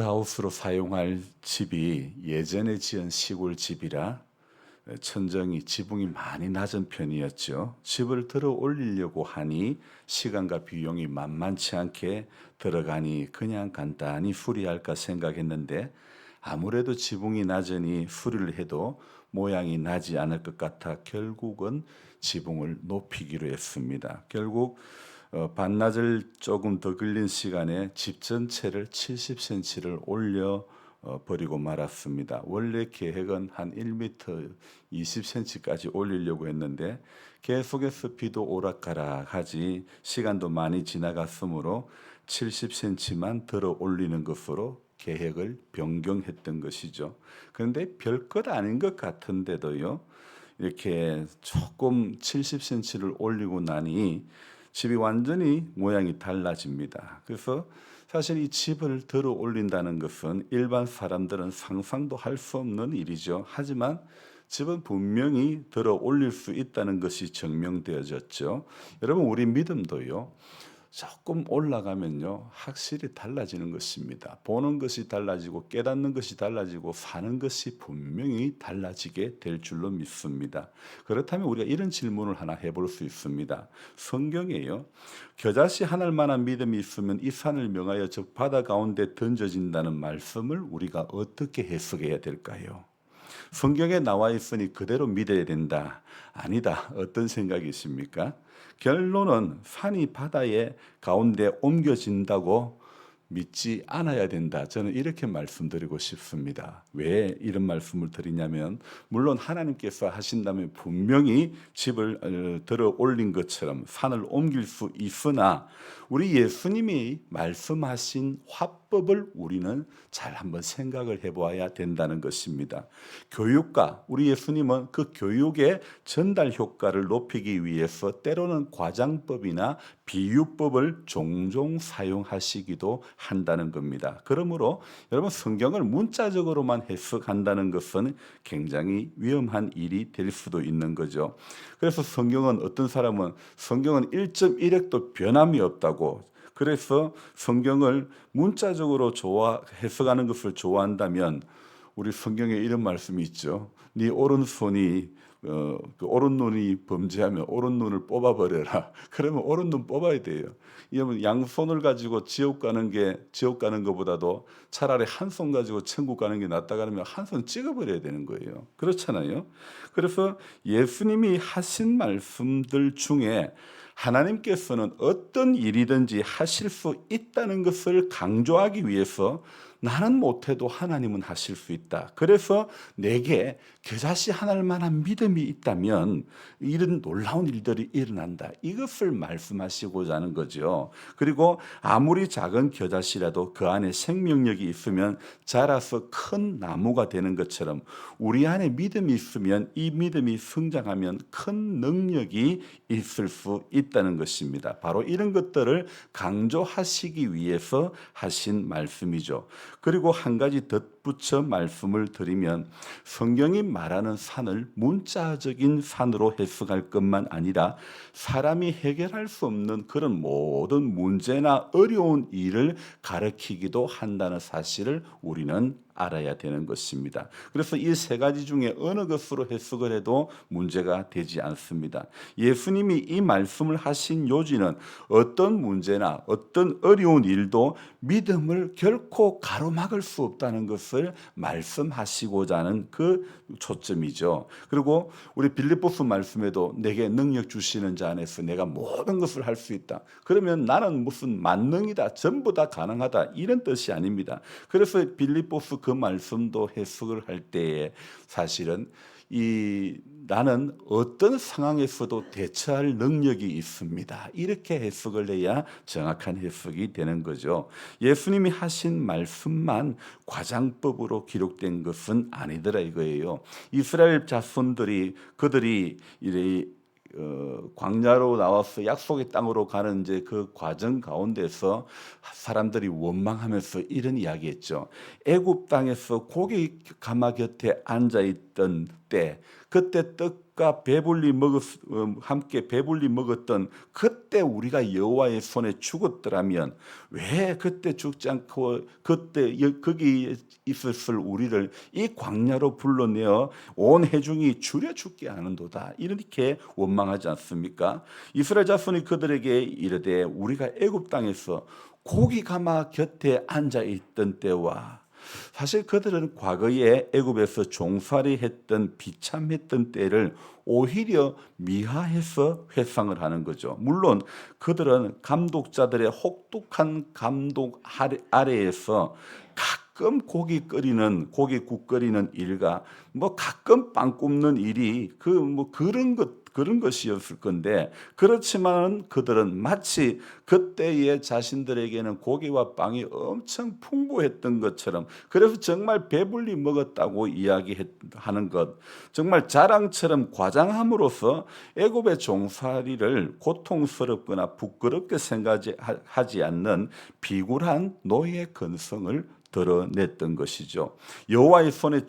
하우스로 사용할 집이 예전에 지은 시골 집이라 천정이 지붕이 많이 낮은 편이었죠. 집을 들어 올리려고 하니 시간과 비용이 만만치 않게 들어가니 그냥 간단히 수리할까 생각했는데 아무래도 지붕이 낮으니 수리를 해도 모양이 나지 않을 것 같아 결국은 지붕을 높이기로 했습니다. 결국 반나절 조금 더 걸린 시간에 집 전체를 70cm를 올려 버리고 말았습니다. 원래 계획은 한 1m 20cm까지 올리려고 했는데 계속해서 비도 오락가락하지 시간도 많이 지나갔으므로 70cm만 들어 올리는 것으로 계획을 변경했던 것이죠. 그런데 별것 아닌 것 같은데도요. 이렇게 조금 70cm를 올리고 나니 집이 완전히 모양이 달라집니다. 그래서 사실 이 집을 들어 올린다는 것은 일반 사람들은 상상도 할 수 없는 일이죠. 하지만 집은 분명히 들어 올릴 수 있다는 것이 증명되어졌죠. 여러분, 우리 믿음도요. 조금 올라가면요, 확실히 달라지는 것입니다. 보는 것이 달라지고 깨닫는 것이 달라지고 사는 것이 분명히 달라지게 될 줄로 믿습니다. 그렇다면 우리가 이런 질문을 하나 해볼 수 있습니다. 성경에요, 겨자씨 하늘만한 믿음이 있으면 이 산을 명하여 저 바다 가운데 던져진다는 말씀을 우리가 어떻게 해석해야 될까요? 성경에 나와 있으니 그대로 믿어야 된다. 아니다. 어떤 생각이십니까? 결론은 산이 바다의 가운데 옮겨진다고 믿지 않아야 된다. 저는 이렇게 말씀드리고 싶습니다. 왜 이런 말씀을 드리냐면, 물론 하나님께서 하신다면 분명히 집을 들어 올린 것처럼 산을 옮길 수 있으나 우리 예수님이 말씀하신 화법을 우리는 잘 한번 생각을 해보아야 된다는 것입니다. 교육과 우리 예수님은 그 교육의 전달 효과를 높이기 위해서 때로는 과장법이나 비유법을 종종 사용하시기도 한다는 겁니다. 그러므로 여러분, 성경을 문자적으로만 해석한다는 것은 굉장히 위험한 일이 될 수도 있는 거죠. 그래서 성경은, 어떤 사람은 성경은 1.1핵도 변함이 없다고, 그래서 성경을 문자적으로 해석하는 것을 좋아한다면 우리 성경에 이런 말씀이 있죠. 네 오른손이 그 오른눈이 범죄하면 오른눈을 뽑아버려라. 그러면 오른눈 뽑아야 돼요. 이러면 양손을 가지고 지옥 가는 것보다도 차라리 한 손 가지고 천국 가는 게 낫다 그러면 한 손 찍어버려야 되는 거예요. 그렇잖아요. 그래서 예수님이 하신 말씀들 중에 하나님께서는 어떤 일이든지 하실 수 있다는 것을 강조하기 위해서 나는 못해도 하나님은 하실 수 있다. 그래서 내게 겨자씨 하나만한 믿음이 있다면 이런 놀라운 일들이 일어난다. 이것을 말씀하시고자 하는 거죠. 그리고 아무리 작은 겨자씨라도 그 안에 생명력이 있으면 자라서 큰 나무가 되는 것처럼 우리 안에 믿음이 있으면 이 믿음이 성장하면 큰 능력이 있을 수 있다는 것입니다. 바로 이런 것들을 강조하시기 위해서 하신 말씀이죠. 그리고 한 가지 덧붙여 말씀을 드리면, 성경이 말하는 산을 문자적인 산으로 해석할 것만 아니라 사람이 해결할 수 없는 그런 모든 문제나 어려운 일을 가르치기도 한다는 사실을 우리는 알아야 되는 것입니다. 그래서 이 세 가지 중에 어느 것으로 해석을 해도 문제가 되지 않습니다. 예수님이 이 말씀을 하신 요지는 어떤 문제나 어떤 어려운 일도 믿음을 결코 가로막을 수 없다는 것을 말씀하시고자 하는 그 초점이죠. 그리고 우리 빌립보서 말씀에도 내게 능력 주시는 자 안에서 내가 모든 것을 할 수 있다. 그러면 나는 무슨 만능이다, 전부 다 가능하다, 이런 뜻이 아닙니다. 그래서 빌립보서 그 말씀도 해석을 할 때에 사실은 나는 어떤 상황에서도 대처할 능력이 있습니다. 이렇게 해석을 해야 정확한 해석이 되는 거죠. 예수님이 하신 말씀만 과장법으로 기록된 것은 아니더라 이거예요. 이스라엘 자손들이 그들이 광야로 나와서 약속의 땅으로 가는 이제 그 과정 가운데서 사람들이 원망하면서 이런 이야기했죠. 애굽 땅에서 고기 가마 곁에 앉아 있던 때, 그때 떡 함께 배불리 먹었던 그때 우리가 여호와의 손에 죽었더라면 왜 그때 죽지 않고 그때 거기 있었을 우리를 이 광야로 불러내어 온 회중이 줄여 죽게 하는도다. 이렇게 원망하지 않습니까? 이스라엘 자손이 그들에게 이르되 우리가 애굽 땅에서 고기 가마 곁에 앉아 있던 때와 사실 그들은 과거에 애굽에서 종살이했던 비참했던 때를 오히려 미화해서 회상을 하는 거죠. 물론 그들은 감독자들의 혹독한 감독 아래에서 가끔 고기국 끓이는 일과 뭐 가끔 빵 굽는 일이 그런 것이었을 건데, 그렇지만 그들은 마치 그때의 자신들에게는 고기와 빵이 엄청 풍부했던 것처럼, 그래서 정말 배불리 먹었다고 이야기하는 것, 정말 자랑처럼 과장함으로써 애굽의 종살이를 고통스럽거나 부끄럽게 생각하지 않는 비굴한 노예 근성을 드러냈던 것이죠. 여호와의 손에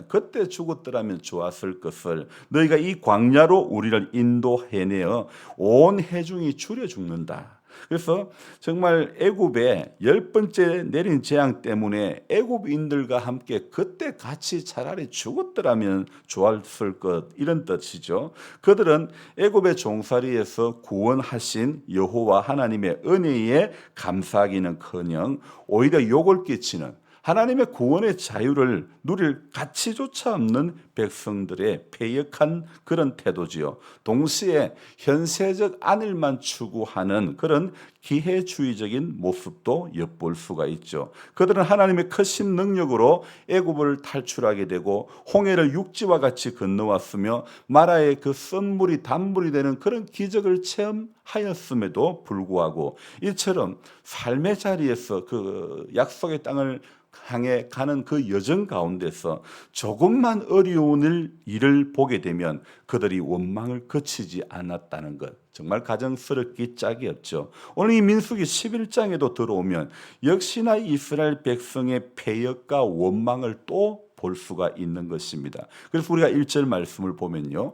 그때 죽었더라면 좋았을 것을 너희가 이 광야로 우리를 인도해내어 온 회중이 줄여 죽는다. 그래서 정말 애굽의 10번째 내린 재앙 때문에 애굽인들과 함께 그때 같이 차라리 죽었더라면 좋았을 것, 이런 뜻이죠. 그들은 애굽의 종살이에서 구원하신 여호와 하나님의 은혜에 감사하기는커녕 오히려 욕을 끼치는, 하나님의 구원의 자유를 누릴 가치조차 없는 백성들의 패역한 그런 태도지요. 동시에 현세적 안일만 추구하는 그런 기회주의적인 모습도 엿볼 수가 있죠. 그들은 하나님의 크신 능력으로 애굽을 탈출하게 되고 홍해를 육지와 같이 건너왔으며 마라의 그 썬물이 단물이 되는 그런 기적을 체험하였음에도 불구하고 이처럼 삶의 자리에서 그 약속의 땅을 향해 가는 그 여정 가운데서 조금만 어려운 일을 보게 되면 그들이 원망을 거치지 않았다는 것, 정말 가정스럽기 짝이 없죠. 오늘 이 민수기 11장에도 들어오면 역시나 이스라엘 백성의 패역과 원망을 또 볼 수가 있는 것입니다. 그래서 우리가 1절 말씀을 보면요,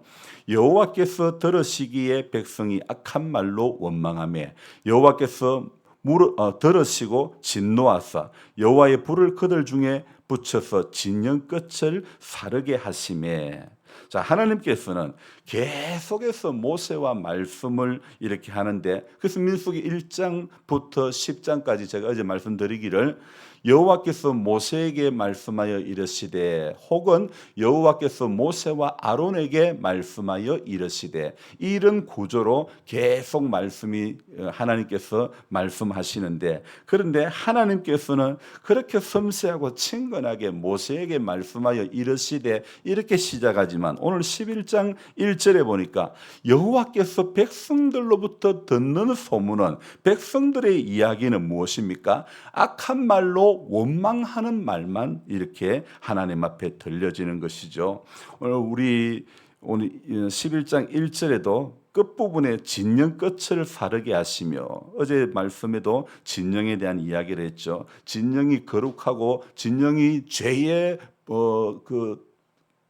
여호와께서 들으시기에 백성이 악한 말로 원망하며 여호와께서 들으시고 진노하사 여호와의 불을 그들 중에 붙여서 진영 끝을 사르게 하시매. 자, 하나님께서는 계속해서 모세와 말씀을 이렇게 하는데, 그래서 민수기 1장부터 10장까지 제가 어제 말씀드리기를 여호와께서 모세에게 말씀하여 이르시되, 혹은 여호와께서 모세와 아론에게 말씀하여 이르시되, 이런 구조로 계속 하나님께서 말씀하시는데, 그런데 하나님께서는 그렇게 섬세하고 친근하게 모세에게 말씀하여 이르시되 이렇게 시작하지만 오늘 11장 1절에 보니까 여호와께서 백성들로부터 듣는 소문은, 백성들의 이야기는 무엇입니까? 악한 말로 원망하는 말만 이렇게 하나님 앞에 들려지는 것이죠. 오늘 11장 1절에도 끝부분에 진영 끝을 사르게 하시며, 어제 말씀에도 진영에 대한 이야기를 했죠. 진영이 거룩하고 진영이 죄에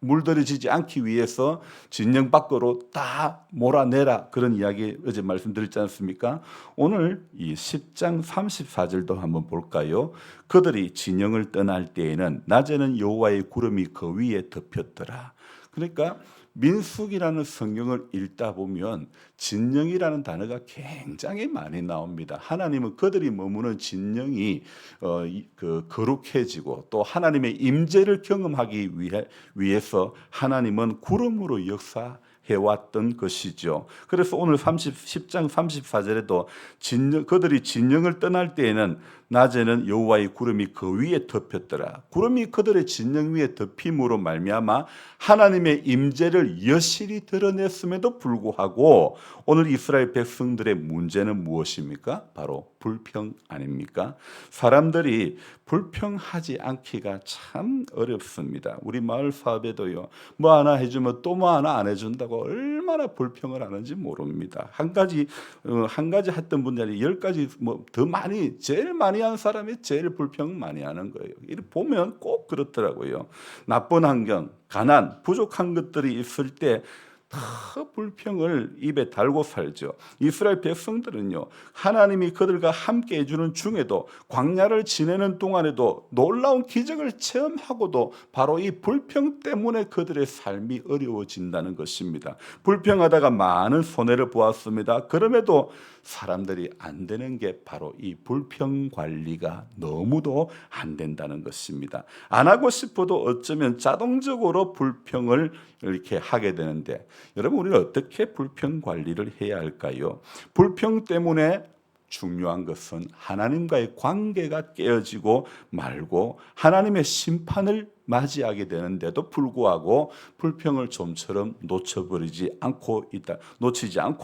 물들여지지 않기 위해서 진영 밖으로 다 몰아내라, 그런 이야기 어제 말씀드렸지 않습니까? 오늘 이 10장 34절도 한번 볼까요? 그들이 진영을 떠날 때에는 낮에는 여호와의 구름이 그 위에 덮였더라. 그러니까 민수기라는 성경을 읽다 보면 진영이라는 단어가 굉장히 많이 나옵니다. 하나님은 그들이 머무는 진영이 거룩해지고 또 하나님의 임재를 경험하기 위해서 하나님은 구름으로 해왔던 것이죠. 그래서 오늘 10장 34절에도 그들이 진영을 떠날 때에는 낮에는 여호와의 구름이 그 위에 덮였더라. 구름이 그들의 진영 위에 덮임으로 말미암아 하나님의 임재를 여실히 드러냈음에도 불구하고 오늘 이스라엘 백성들의 문제는 무엇입니까? 바로 불평 아닙니까? 사람들이 불평하지 않기가 참 어렵습니다. 우리 마을 사업에도요, 뭐 하나 해주면 또 뭐 하나 안 해준다고 얼마나 불평을 하는지 모릅니다. 한 가지 했던 분들이 10가지 더 많이, 제일 많이 많이 한 사람이 제일 불평 많이 하는 거예요. 이렇게 보면 꼭 그렇더라고요. 나쁜 환경, 가난, 부족한 것들이 있을 때 더 불평을 입에 달고 살죠. 이스라엘 백성들은요, 하나님이 그들과 함께 해주는 중에도 광야를 지내는 동안에도 놀라운 기적을 체험하고도 바로 이 불평 때문에 그들의 삶이 어려워진다는 것입니다. 불평하다가 많은 손해를 보았습니다. 그럼에도 사람들이 안 되는 게 바로 이 불평 관리가 너무도 안 된다는 것입니다. 안 하고 싶어도 어쩌면 자동적으로 불평을 이렇게 하게 되는데, 여러분 우리는 어떻게 불평 관리를 해야 할까요? 불평 때문에 중요한 것은 하나님과의 관계가 깨어지고 말고 하나님의 심판을 맞이하게 되는데도 불구하고 불평을 좀처럼 놓치지 않고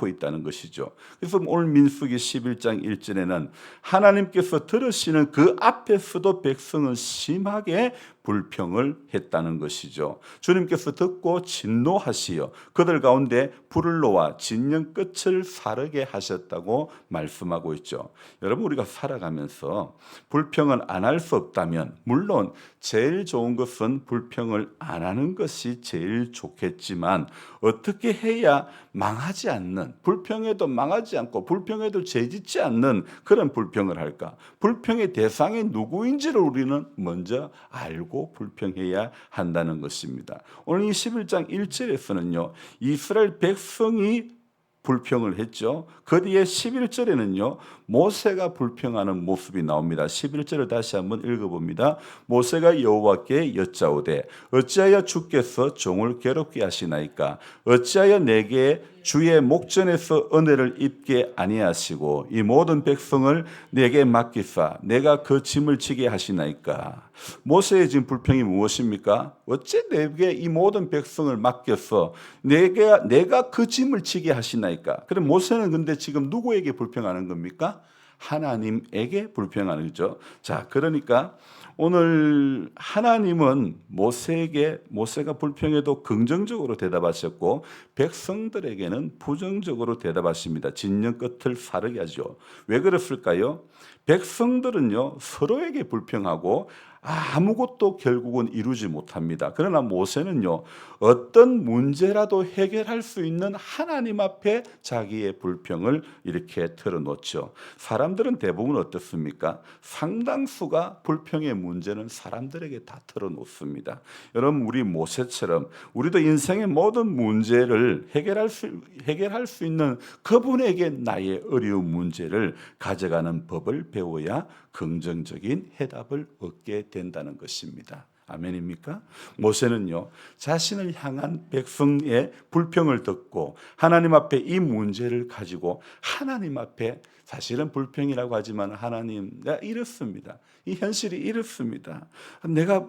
있다는 것이죠. 그래서 오늘 민수기 11장 1절에는 하나님께서 들으시는 그 앞에서도 백성은 심하게 불평을 했다는 것이죠. 주님께서 듣고 진노하시어 그들 가운데 불을 놓아 진영 끝을 사르게 하셨다고 말씀하고 있죠. 여러분 우리가 살아가면서 불평을 안 할 수 없다면 물론 제일 좋은 것은 불평을 안 하는 것이 제일 좋겠지만 어떻게 해야 망하지 않는, 불평해도 망하지 않고 불평해도 죄짓지 않는 그런 불평을 할까? 불평의 대상이 누구인지를 우리는 먼저 알고 불평해야 한다는 것입니다. 오늘 이 11장 1절에서는요. 이스라엘 백성이 불평을 했죠. 그 뒤에 11절에는요. 모세가 불평하는 모습이 나옵니다. 11절을 다시 한번 읽어봅니다. 모세가 여호와께 여짜오되 어찌하여 주께서 종을 괴롭게 하시나이까? 어찌하여 내게 주의 목전에서 은혜를 입게 아니하시고 이 모든 백성을 내게 맡기사 내가 그 짐을 지게 하시나이까? 모세의 지금 불평이 무엇입니까? 어째 내게 이 모든 백성을 맡겨서 내가 그 짐을 지게 하시나이까? 그럼 모세는 근데 지금 누구에게 불평하는 겁니까? 하나님에게 불평하는 거죠. 자, 그러니까 오늘 하나님은 모세가 불평해도 긍정적으로 대답하셨고 백성들에게는 부정적으로 대답하십니다. 진영 끝을 사르게 하죠. 왜 그랬을까요? 백성들은요 서로에게 불평하고 아무것도 결국은 이루지 못합니다. 그러나 모세는요 어떤 문제라도 해결할 수 있는 하나님 앞에 자기의 불평을 이렇게 털어놓죠. 사람들은 대부분 어떻습니까? 상당수가 불평의 문제는 사람들에게 다 털어놓습니다. 여러분 우리 모세처럼 우리도 인생의 모든 문제를 해결할 수 있는 그분에게 나의 어려운 문제를 가져가는 법을 배워야 긍정적인 해답을 얻게 된다는 것입니다. 아멘입니까? 모세는요 자신을 향한 백성의 불평을 듣고 하나님 앞에 이 문제를 가지고 하나님 앞에 사실은 불평이라고 하지만 하나님 내가 이렇습니다. 이 현실이 이렇습니다. 내가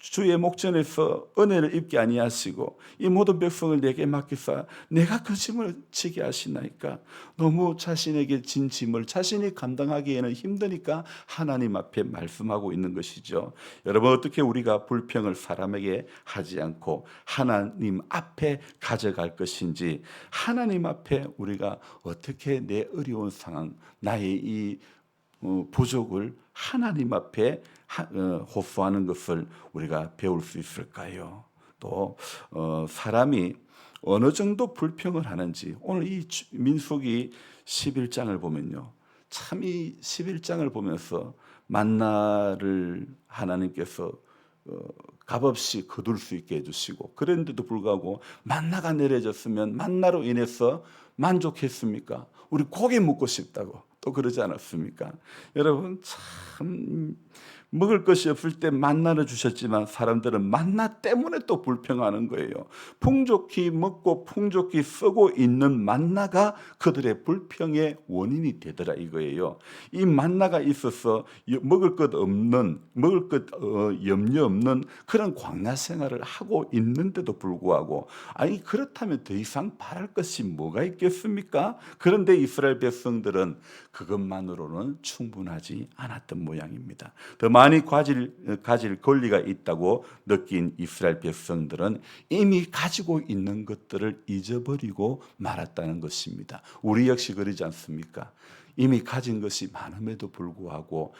주의 목전에서 은혜를 입게 아니하시고 이 모든 백성을 내게 맡기사 내가 그 짐을 지게 하시나이까? 너무 자신에게 진 짐을 자신이 감당하기에는 힘드니까 하나님 앞에 말씀하고 있는 것이죠. 여러분 어떻게 우리가 불평을 사람에게 하지 않고 하나님 앞에 가져갈 것인지, 하나님 앞에 우리가 어떻게 내 어려운 상황, 나의 이 부족을 하나님 앞에 호소하는 것을 우리가 배울 수 있을까요? 또 사람이 어느 정도 불평을 하는지 오늘 이 민수기 11장을 보면요. 참 이 11장을 보면서 만나를 하나님께서 값없이 거둘 수 있게 해주시고 그런데도 불구하고 만나가 내려졌으면 만나로 인해서 만족했습니까? 우리 고기 먹고 싶다고 또 그러지 않았습니까? 여러분 참 먹을 것이 없을 때 만나를 주셨지만 사람들은 만나 때문에 또 불평하는 거예요. 풍족히 먹고 풍족히 쓰고 있는 만나가 그들의 불평의 원인이 되더라 이거예요. 이 만나가 있어서 먹을 것 염려 없는 그런 광야 생활을 하고 있는데도 불구하고 아니 그렇다면 더 이상 바랄 것이 뭐가 있겠습니까? 그런데 이스라엘 백성들은 그것만으로는 충분하지 않았던 모양입니다. 더 많이 가질 권리가 있다고 느낀 이스라엘 백성들은 이미 가지고 있는 것들을 잊어버리고 말았다는 것입니다. 우리 역시 그러지 않습니까? 이미 가진 것이 많음에도 불구하고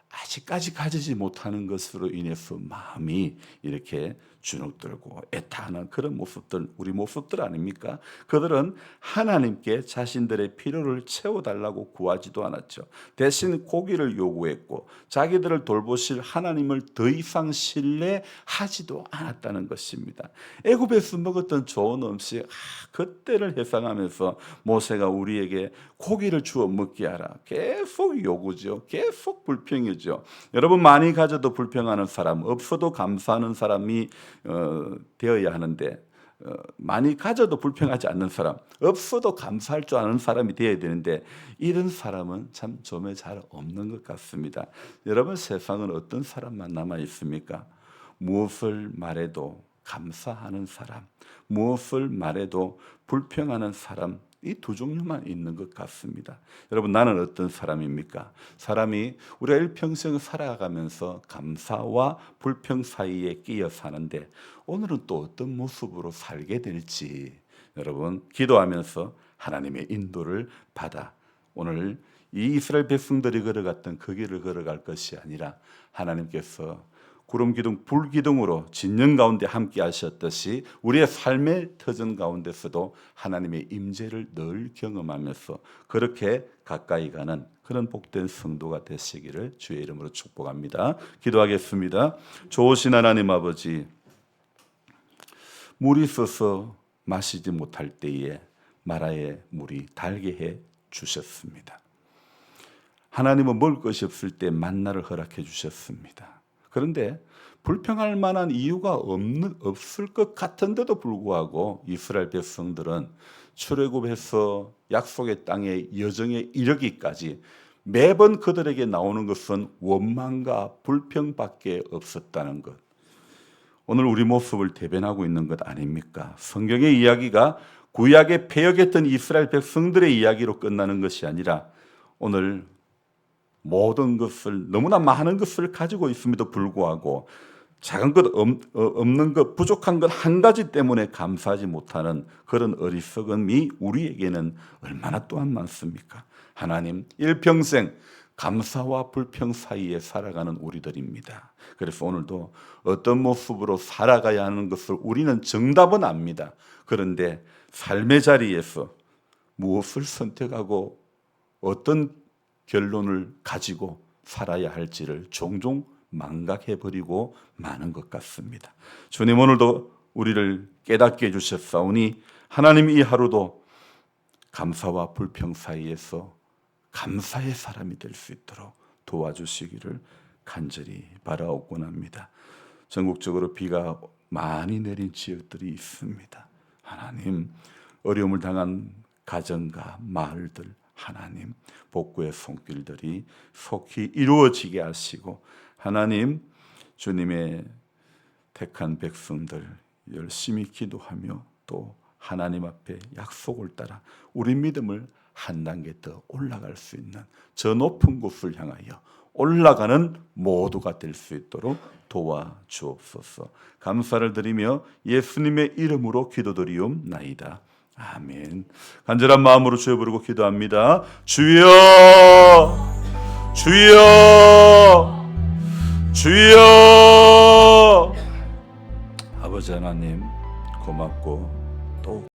아직까지 가지지 못하는 것으로 인해서 마음이 이렇게 주눅들고 애타하는 그런 모습들, 우리 모습들 아닙니까? 그들은 하나님께 자신들의 필요를 채워달라고 구하지도 않았죠. 대신 고기를 요구했고 자기들을 돌보실 하나님을 더 이상 신뢰하지도 않았다는 것입니다. 애굽에서 먹었던 좋은 음식, 그때를 회상하면서 모세가 우리에게 고기를 주어 먹게 하라. 계속 요구죠. 계속 불평이죠. 여러분, 많이 가져도 불평하는 사람, 없어도 감사하는 사람이 되어야 하는데, 많이 가져도 불평하지 않는 사람, 없어도 감사할 줄 아는 사람이 되어야 되는데, 이런 사람은 참 좀에 잘 없는 것 같습니다. 여러분, 세상은 어떤 사람만 남아 있습니까? 무엇을 말해도 감사하는 사람, 무엇을 말해도 불평하는 사람, 이 두 종류만 있는 것 같습니다. 여러분, 나는 어떤 사람입니까? 사람이 우리가 일평생 살아가면서 감사와 불평 사이에 끼어 사는데 오늘은 또 어떤 모습으로 살게 될지 여러분 기도하면서 하나님의 인도를 받아 오늘 이 이스라엘 백성들이 걸어갔던 그 길을 걸어갈 것이 아니라 하나님께서 구름 기둥, 불 기둥으로 진영 가운데 함께 하셨듯이 우리의 삶의 터전 가운데서도 하나님의 임재를 늘 경험하면서 그렇게 가까이 가는 그런 복된 성도가 되시기를 주의 이름으로 축복합니다. 기도하겠습니다. 좋으신 하나님 아버지, 물이 써서 마시지 못할 때에 마라의 물이 달게 해 주셨습니다. 하나님은 먹을 것이 없을 때 만나를 허락해 주셨습니다. 그런데 불평할 만한 이유가 없을 것 같은데도 불구하고 이스라엘 백성들은 출애굽해서 약속의 땅에 여정에 이르기까지 매번 그들에게 나오는 것은 원망과 불평밖에 없었다는 것. 오늘 우리 모습을 대변하고 있는 것 아닙니까? 성경의 이야기가 구약에 패역했던 이스라엘 백성들의 이야기로 끝나는 것이 아니라 오늘 모든 것을 너무나 많은 것을 가지고 있음에도 불구하고 작은 것 없는 것 부족한 것 한 가지 때문에 감사하지 못하는 그런 어리석음이 우리에게는 얼마나 또한 많습니까? 하나님, 일평생 감사와 불평 사이에 살아가는 우리들입니다. 그래서 오늘도 어떤 모습으로 살아가야 하는 것을 우리는 정답은 압니다. 그런데 삶의 자리에서 무엇을 선택하고 어떤 결론을 가지고 살아야 할지를 종종 망각해버리고 마는 것 같습니다. 주님, 오늘도 우리를 깨닫게 해주셨사오니 하나님 이 하루도 감사와 불평 사이에서 감사의 사람이 될 수 있도록 도와주시기를 간절히 바라옵곤합니다. 전국적으로 비가 많이 내린 지역들이 있습니다. 하나님, 어려움을 당한 가정과 마을들 하나님 복구의 손길들이 속히 이루어지게 하시고 하나님 주님의 택한 백성들 열심히 기도하며 또 하나님 앞에 약속을 따라 우리 믿음을 한 단계 더 올라갈 수 있는 저 높은 곳을 향하여 올라가는 모두가 될 수 있도록 도와주옵소서. 감사를 드리며 예수님의 이름으로 기도드리옵나이다. 아멘. 간절한 마음으로 주여 부르고 기도합니다. 주여, 주여, 주여. 아버지 하나님 고맙고 또